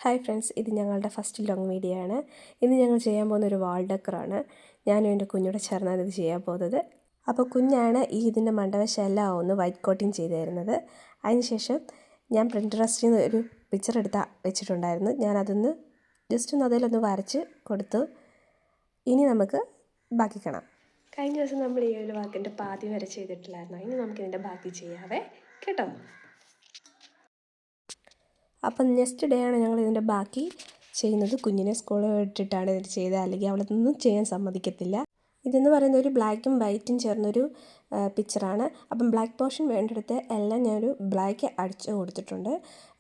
Hi friends, ഇത് ഞങ്ങളുടെ first long video ആണ്. ഇന്ന് ഞങ്ങൾ ചെയ്യാൻ പോകുന്ന ഒരു വാൾ ഡെക്കറാണ്. ഞാനും എൻ്റെ കുഞ്ഞൂടെ ചേർന്നാണ് ഇത് ചെയ്യാൻ പോകുന്നത്. അപ്പോൾ കുഞ്ഞാണ് ഇതിൻ്റെ മണ്ടവശമെല്ലാം ഒന്ന് വൈറ്റ് കോട്ടിങ് ചെയ്ത് തരുന്നത്. അതിനുശേഷം ഞാൻ പ്രിൻറ്ററസ്റ്റിൽ നിന്ന് ഒരു പിക്ചർ എടുത്ത് വെച്ചിട്ടുണ്ടായിരുന്നു. ഞാനതൊന്ന് ജസ്റ്റ് ഒന്ന് അതിലൊന്ന് വരച്ച് കൊടുത്തു. ഇനി നമുക്ക് ബാക്കി കാണാം. കഴിഞ്ഞ ദിവസം നമ്മൾ ഈ ഒരു വാക്കിൻ്റെ പാതി വരെ ചെയ്തിട്ടില്ലായിരുന്നു. ഇനി നമുക്കിതിൻ്റെ ബാക്കി ചെയ്യാവേ, കേട്ടോ. അപ്പം നെക്സ്റ്റ് ഡേ ആണ് ഞങ്ങൾ ഇതിൻ്റെ ബാക്കി ചെയ്യുന്നത്. കുഞ്ഞിനെ സ്കൂളിൽ വിട്ടിട്ടാണ് ഇത് ചെയ്തത്, അല്ലെങ്കിൽ അവിടെ നിന്നും ചെയ്യാൻ സമ്മതിക്കത്തില്ല. ഇതെന്ന് പറയുന്നത് ഒരു ബ്ലാക്കും വൈറ്റും ചേർന്നൊരു പിക്ചറാണ്. അപ്പം ബ്ലാക്ക് പോർഷൻ വേണ്ടെടുത്ത് എല്ലാം ഞാനൊരു ബ്ലാക്ക് അടിച്ച് കൊടുത്തിട്ടുണ്ട്.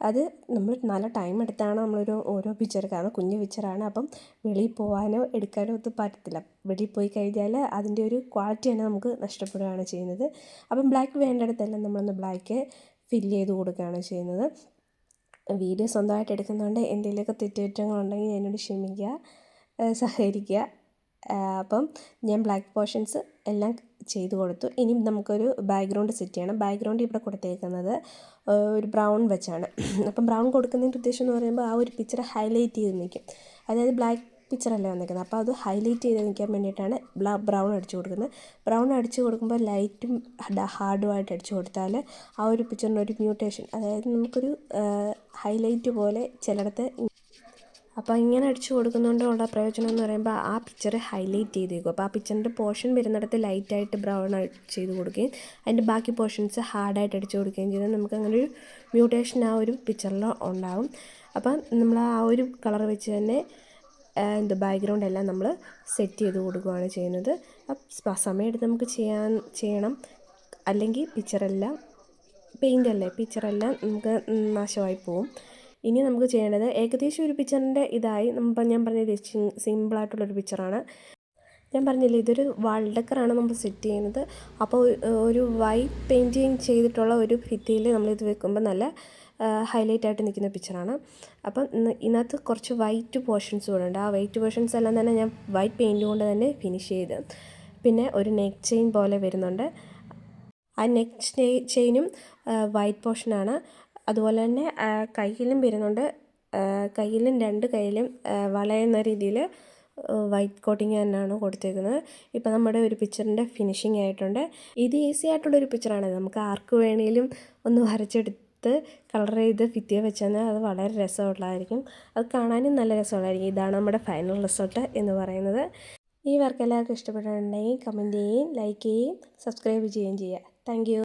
അത് നമ്മൾ നല്ല ടൈം എടുത്താണ് നമ്മളൊരു ഓരോ പിക്ചർ, കാരണം കുഞ്ഞു പിക്ചറാണ്. അപ്പം വെളിയിൽ പോകാനോ എടുക്കാനോ ഒന്നും പറ്റത്തില്ല. വെളിയിൽ പോയി കഴിഞ്ഞാൽ അതിൻ്റെ ഒരു ക്വാളിറ്റി തന്നെ നമുക്ക് നഷ്ടപ്പെടുകയാണ് ചെയ്യുന്നത്. അപ്പം ബ്ലാക്ക് വേണ്ടെടുത്തെല്ലാം നമ്മളൊന്ന് ബ്ലാക്ക് ഫില്ല് ചെയ്ത് കൊടുക്കുകയാണ് ചെയ്യുന്നത്. വീഡിയോ സ്വന്തമായിട്ട് എടുക്കുന്നതുകൊണ്ട് എന്തെങ്കിലുമൊക്കെ തെറ്റുകുറ്റങ്ങളുണ്ടെങ്കിൽ എന്നോട് ക്ഷമിക്കുക, സഹകരിക്കുക. അപ്പം ഞാൻ ബ്ലാക്ക് പോർഷൻസ് എല്ലാം ചെയ്ത് കൊടുത്തു. ഇനി നമുക്കൊരു ബാക്ക്ഗ്രൗണ്ട് സെറ്റ് ചെയ്യണം. ബാക്ക്ഗ്രൗണ്ട് ഇവിടെ കൊടുത്തേക്കുന്നത് ഒരു ബ്രൗൺ വെച്ചാണ്. അപ്പം ബ്രൗൺ കൊടുക്കുന്നതിൻ്റെ ഉദ്ദേശം എന്ന് പറയുമ്പോൾ ആ ഒരു പിക്ചർ ഹൈലൈറ്റ് ചെയ്ത് നിൽക്കും. അതായത് ബ്ലാക്ക് പിക്ചറല്ലേ വന്നിരിക്കുന്നത്, അപ്പോൾ അത് ഹൈലൈറ്റ് ചെയ്ത് നിൽക്കാൻ വേണ്ടിയിട്ടാണ് ബ്രൗൺ അടിച്ചു കൊടുക്കുന്നത്. ബ്രൗൺ അടിച്ചു കൊടുക്കുമ്പോൾ ലൈറ്റും ഹാർഡുമായിട്ട് അടിച്ചു കൊടുത്താൽ ആ ഒരു പിക്ചറിന് ഒരു മ്യൂട്ടേഷൻ, അതായത് നമുക്കൊരു ഹൈലൈറ്റ് പോലെ ചിലയിടത്ത്. അപ്പോൾ ഇങ്ങനെ അടിച്ചു കൊടുക്കുന്നതുകൊണ്ടുള്ള പ്രയോജനം എന്ന് പറയുമ്പോൾ ആ പിക്ചർ ഹൈലൈറ്റ് ചെയ്തേക്കും. അപ്പോൾ ആ പിക്ചറിൻ്റെ പോർഷൻ വരുന്നിടത്ത് ലൈറ്റായിട്ട് ബ്രൗൺ ചെയ്ത് കൊടുക്കുകയും അതിൻ്റെ ബാക്കി പോർഷൻസ് ഹാർഡായിട്ട് അടിച്ചു കൊടുക്കുകയും ചെയ്താൽ നമുക്ക് അങ്ങനെ ഒരു മ്യൂട്ടേഷൻ ആ ഒരു പിക്ചറിൽ ഉണ്ടാകും. അപ്പം നമ്മൾ ആ ഒരു കളർ വെച്ച് തന്നെ ബാക്ക്ഗ്രൗണ്ട് എല്ലാം നമ്മൾ സെറ്റ് ചെയ്ത് കൊടുക്കുകയാണ് ചെയ്യുന്നത്. സമയമെടുത്ത് നമുക്ക് ചെയ്യണം, അല്ലെങ്കിൽ പിക്ചറെല്ലാം പെയിൻ്റല്ലേ, പിക്ചറെല്ലാം നമുക്ക് നാശമായി പോവും. ഇനി നമുക്ക് ചെയ്യേണ്ടത് ഏകദേശം ഒരു പിക്ചറിൻ്റെ ഇതായി. ഞാൻ പറഞ്ഞത് സിമ്പിളായിട്ടുള്ളൊരു പിക്ചറാണ്. ഞാൻ പറഞ്ഞില്ലേ, ഇതൊരു വാൾ ഡെക്കറാണ് നമ്മൾ സെറ്റ് ചെയ്യുന്നത്. അപ്പോൾ ഒരു വൈറ്റ് പെയിൻറ്റിങ് ചെയ്തിട്ടുള്ള ഒരു ഭിത്തിയിൽ നമ്മളിത് വെക്കുമ്പോൾ നല്ല ഹൈലൈറ്റ് ആയിട്ട് നിൽക്കുന്ന പിക്ചറാണ്. അപ്പം ഇതിനകത്ത് കുറച്ച് വൈറ്റ് പോർഷൻസ് കൂടെ ഉണ്ട്. ആ വൈറ്റ് പോർഷൻസ് എല്ലാം തന്നെ ഞാൻ വൈറ്റ് പെയിൻറ്റ് കൊണ്ട് തന്നെ ഫിനിഷ് ചെയ്ത്. പിന്നെ ഒരു നെക്ക് ചെയിൻ പോലെ വരുന്നുണ്ട്. ആ നെക്ക് ചെയിനും വൈറ്റ് പോർഷനാണ്. അതുപോലെ തന്നെ കയ്യിലും വരുന്നുണ്ട്. കയ്യിലും രണ്ട് കയ്യിലും വളയുന്ന രീതിയിൽ വൈറ്റ് കോട്ടിങ് തന്നെയാണ് കൊടുത്തേക്കുന്നത്. ഇപ്പം നമ്മുടെ ഒരു പിക്ചറിൻ്റെ ഫിനിഷിംഗ് ആയിട്ടുണ്ട്. ഇത് ഈസി ആയിട്ടുള്ളൊരു പിക്ചറാണ്. നമുക്ക് ആർക്ക് വേണമെങ്കിലും ഒന്ന് വരച്ചെടുത്ത് കളർ ചെയ്ത് ഭിത്തിയെ വെച്ചാൽ അത് വളരെ രസമുള്ളതായിരിക്കും. അത് കാണാനും നല്ല രസമുള്ളതായിരിക്കും. ഇതാണ് നമ്മുടെ ഫൈനൽ റിസൾട്ട് എന്ന് പറയുന്നത്. ഈ വർക്ക് എല്ലാവർക്കും ഇഷ്ടപ്പെട്ടിട്ടുണ്ടെങ്കിൽ കമൻറ്റ് ചെയ്യുകയും ലൈക്ക് ചെയ്യുകയും സബ്സ്ക്രൈബ് ചെയ്യുകയും ചെയ്യുക. Thank you.